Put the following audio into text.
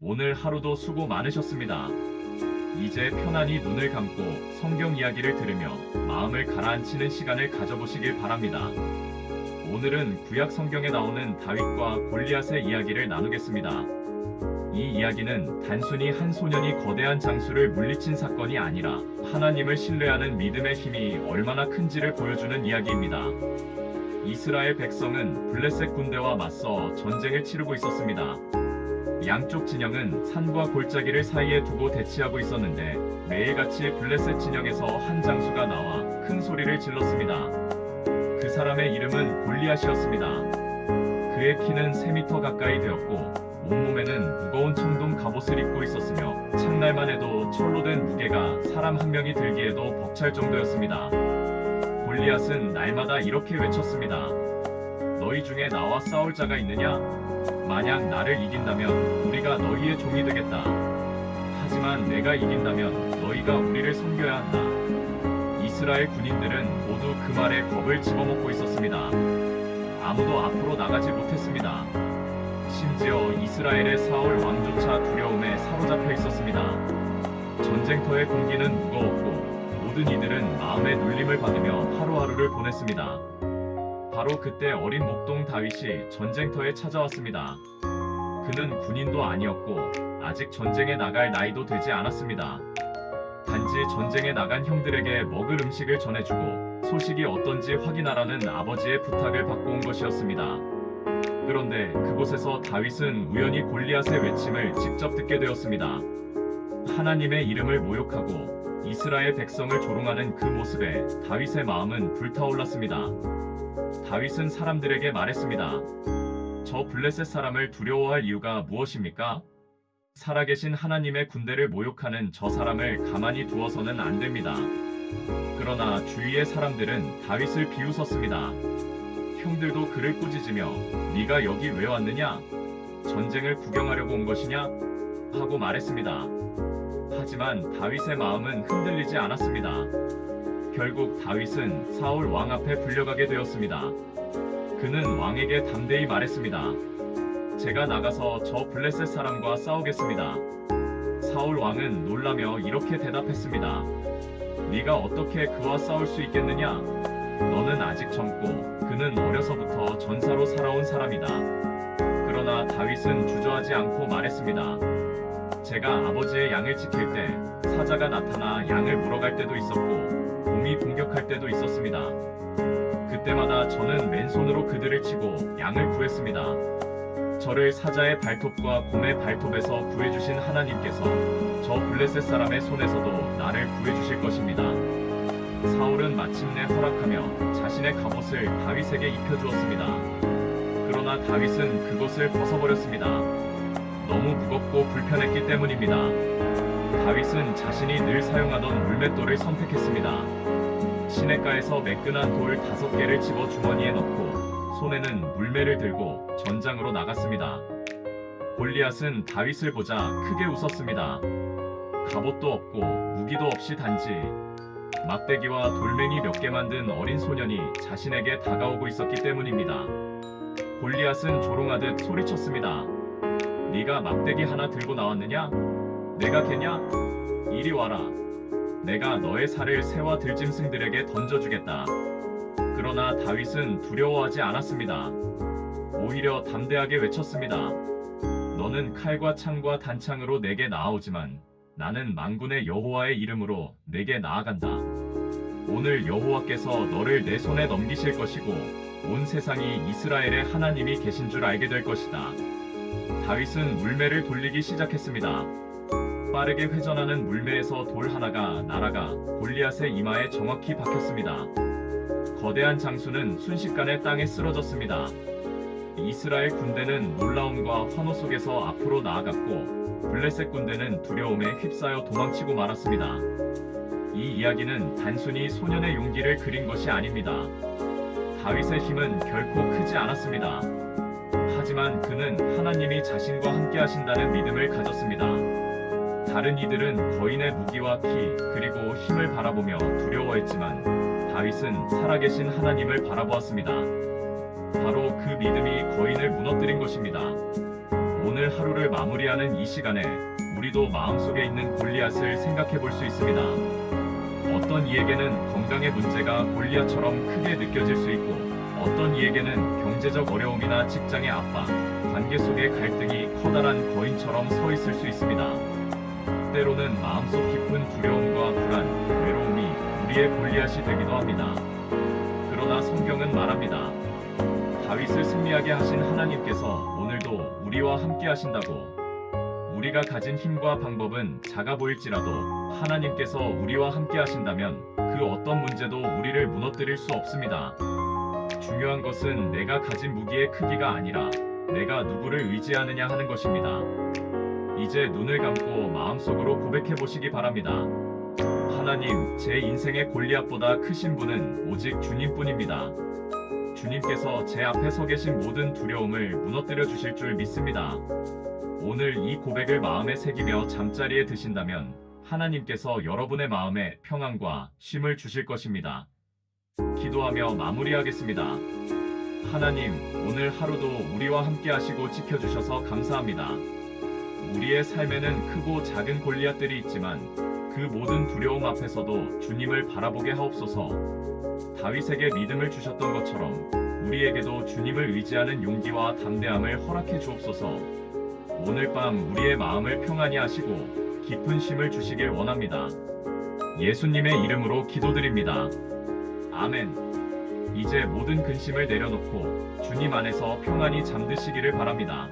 오늘 하루도 수고 많으셨습니다. 이제 편안히 눈을 감고 성경 이야기를 들으며 마음을 가라앉히는 시간을 가져보시길 바랍니다. 오늘은 구약 성경에 나오는 다윗과 골리앗의 이야기를 나누겠습니다. 이 이야기는 단순히 한 소년이 거대한 장수를 물리친 사건이 아니라 하나님을 신뢰하는 믿음의 힘이 얼마나 큰지를 보여주는 이야기입니다. 이스라엘 백성은 블레셋 군대와 맞서 전쟁을 치르고 있었습니다. 양쪽 진영은 산과 골짜기를 사이에 두고 대치하고 있었는데 매일같이 블레셋 진영에서 한 장수가 나와 큰 소리를 질렀습니다. 그 사람의 이름은 골리앗이었습니다. 그의 키는 3m 가까이 되었고 온몸에는 무거운 청동 갑옷을 입고 있었으며 창날만 해도 철로 된 무게가 사람 한 명이 들기에도 벅찰 정도였습니다. 골리앗은 날마다 이렇게 외쳤습니다. 너희 중에 나와 싸울 자가 있느냐? 만약 나를 이긴다면 우리가 너희의 종이 되겠다. 하지만 내가 이긴다면 너희가 우리를 섬겨야 한다. 이스라엘 군인들은 모두 그 말에 겁을 집어먹고 있었습니다. 아무도 앞으로 나가지 못했습니다. 심지어 이스라엘의 사울 왕조차 두려움에 사로잡혀 있었습니다. 전쟁터의 공기는 무거웠고 모든 이들은 마음의 눌림을 받으며 하루하루를 보냈습니다. 바로 그때 어린 목동 다윗이 전쟁터에 찾아왔습니다. 그는 군인도 아니었고 아직 전쟁에 나갈 나이도 되지 않았습니다. 단지 전쟁에 나간 형들에게 먹을 음식을 전해주고 소식이 어떤지 확인하라는 아버지의 부탁을 받고 온 것이었습니다. 그런데 그곳에서 다윗은 우연히 골리앗의 외침을 직접 듣게 되었습니다. 하나님의 이름을 모욕하고 이스라엘 백성을 조롱하는 그 모습에 다윗의 마음은 불타올랐습니다. 다윗은 사람들에게 말했습니다. 저 블레셋 사람을 두려워할 이유가 무엇입니까? 살아계신 하나님의 군대를 모욕하는 저 사람을 가만히 두어서는 안 됩니다. 그러나 주위의 사람들은 다윗을 비웃었습니다. 형들도 그를 꾸짖으며 네가 여기 왜 왔느냐? 전쟁을 구경하려고 온 것이냐? 하고 말했습니다. 하지만 다윗의 마음은 흔들리지 않았습니다. 결국 다윗은 사울 왕 앞에 불려가게 되었습니다. 그는 왕에게 담대히 말했습니다. 제가 나가서 저 블레셋 사람과 싸우겠습니다. 사울 왕은 놀라며 이렇게 대답했습니다. 네가 어떻게 그와 싸울 수 있겠느냐? 너는 아직 젊고 그는 어려서부터 전사로 살아온 사람이다. 그러나 다윗은 주저하지 않고 말했습니다. 제가 아버지의 양을 지킬 때 사자가 나타나 양을 물어갈 때도 있었고 곰이 공격할 때도 있었습니다. 그때마다 저는 맨손으로 그들을 치고 양을 구했습니다. 저를 사자의 발톱과 곰의 발톱에서 구해주신 하나님께서 저 블레셋 사람의 손에서도 나를 구해주실 것입니다. 사울은 마침내 허락하며 자신의 갑옷을 다윗에게 입혀주었습니다. 그러나 다윗은 그것을 벗어버렸습니다. 너무 무겁고 불편했기 때문입니다. 다윗은 자신이 늘 사용하던 물맷돌을 선택했습니다. 시냇가에서 매끈한 돌 5개를 집어 주머니에 넣고 손에는 물매를 들고 전장으로 나갔습니다. 골리앗은 다윗을 보자 크게 웃었습니다. 갑옷도 없고 무기도 없이 단지 막대기와 돌멩이 몇 개 만든 어린 소년이 자신에게 다가오고 있었기 때문입니다. 골리앗은 조롱하듯 소리쳤습니다. 네가 막대기 하나 들고 나왔느냐? 내가 걔냐? 이리 와라. 내가 너의 살을 새와 들짐승들에게 던져주겠다. 그러나 다윗은 두려워하지 않았습니다. 오히려 담대하게 외쳤습니다. 너는 칼과 창과 단창으로 내게 나아오지만 나는 만군의 여호와의 이름으로 내게 나아간다. 오늘 여호와께서 너를 내 손에 넘기실 것이고 온 세상이 이스라엘의 하나님이 계신 줄 알게 될 것이다. 다윗은 물매를 돌리기 시작했습니다. 빠르게 회전하는 물매에서 돌 하나가 날아가 골리앗의 이마에 정확히 박혔습니다. 거대한 장수는 순식간에 땅에 쓰러졌습니다. 이스라엘 군대는 놀라움과 환호 속에서 앞으로 나아갔고 블레셋 군대는 두려움에 휩싸여 도망치고 말았습니다. 이 이야기는 단순히 소년의 용기를 그린 것이 아닙니다. 다윗의 힘은 결코 크지 않았습니다. 하지만 그는 하나님이 자신과 함께 하신다는 믿음을 가졌습니다. 다른 이들은 거인의 무기와 키 그리고 힘을 바라보며 두려워했지만 다윗은 살아계신 하나님을 바라보았습니다. 바로 그 믿음이 거인을 무너뜨린 것입니다. 오늘 하루를 마무리하는 이 시간에 우리도 마음속에 있는 골리앗을 생각해 볼 수 있습니다. 어떤 이에게는 건강의 문제가 골리앗처럼 크게 느껴질 수 있고, 어떤 이에게는 경제적 어려움이나 직장의 압박, 관계 속의 갈등이 커다란 거인처럼 서 있을 수 있습니다. 때로는 마음속 깊은 두려움과 불안, 외로움이 우리의 골리앗이 되기도 합니다. 그러나 성경은 말합니다. 다윗을 승리하게 하신 하나님께서 오늘도 우리와 함께 하신다고. 우리가 가진 힘과 방법은 작아 보일지라도 하나님께서 우리와 함께 하신다면 그 어떤 문제도 우리를 무너뜨릴 수 없습니다. 중요한 것은 내가 가진 무기의 크기가 아니라 내가 누구를 의지하느냐 하는 것입니다. 이제 눈을 감고 마음속으로 고백해 보시기 바랍니다. 하나님, 제 인생의 골리앗보다 크신 분은 오직 주님뿐입니다. 주님께서 제 앞에 서 계신 모든 두려움을 무너뜨려 주실 줄 믿습니다. 오늘 이 고백을 마음에 새기며 잠자리에 드신다면 하나님께서 여러분의 마음에 평안과 쉼을 주실 것입니다. 기도하며 마무리하겠습니다. 하나님, 오늘 하루도 우리와 함께 하시고 지켜주셔서 감사합니다. 우리의 삶에는 크고 작은 골리앗들이 있지만 그 모든 두려움 앞에서도 주님을 바라보게 하옵소서. 다윗에게 믿음을 주셨던 것처럼 우리에게도 주님을 의지하는 용기와 담대함을 허락해 주옵소서. 오늘 밤 우리의 마음을 평안히 하시고 깊은 쉼을 주시길 원합니다. 예수님의 이름으로 기도드립니다. 아멘. 이제 모든 근심을 내려놓고 주님 안에서 평안히 잠드시기를 바랍니다.